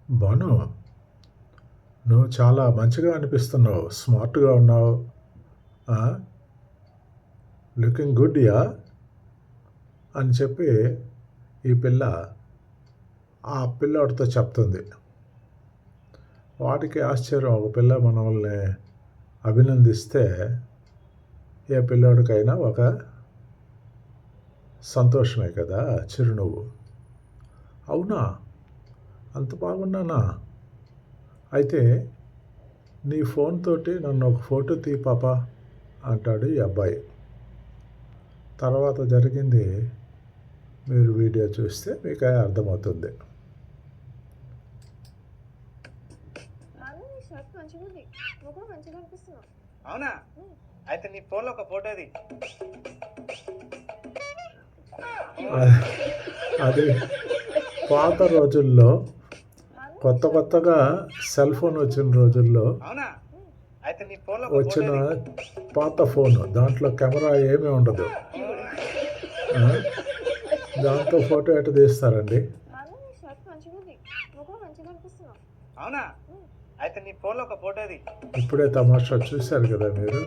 భాను, నువ్వు చాలా మంచిగా అనిపిస్తున్నావు. స్మార్ట్‌గా ఉన్నావు. ఆ! Looking good yeah! అని చెప్పి ఈ పిల్ల ఆ పిల్లోడితో చెప్తుంది. వాడికి ఆశ్చర్యం. ఒక పిల్ల మనల్ని అభినందిస్తే ఏ పిల్లోడికైనా ఒక సంతోషమే కదా! చిరునవ్వు. అవునా! అంత బాగున్నానా? అయితే నీ ఫోన్ తోటి నన్ను ఒక ఫోటో తీ పాపా అంటాడు ఈ అబ్బాయి. తర్వాత జరిగింది మీరు వీడియో చూస్తే మీకే అర్థమవుతుంది. నాన్న నీ షర్ట్ మంచిగుంది. నువ్వు కూడా మంచిగా అనిపిస్తున్నావు. అవునా? అయితే నీ ఫోన్లో ఒక ఫోటో అది. అది పాత రోజుల్లో నాన్న నీ కొత్త షర్ట్ కొత్తగా సెల్ ఫోన్ వచ్చిన రోజుల్లో అవునా? అయితే నీ ఫోన్లో ఒక వచ్చిన ఫోటో అది. పాత ఫోను. దాంట్లో కెమెరా ఏమీ ఉండదు. ఆ? దాంతో ఫోటో ఎట్ట తీస్తారండి? నాన్న నీ షర్ట్ మంచిగుంది. నువ్వు కూడా మంచిగా అనిపిస్తున్నావు. అవునా? అయితే నీ ఫోన్లో ఒక ఫోటో అది. ఇప్పుడే తమాషా చూశారు కదా మీరు.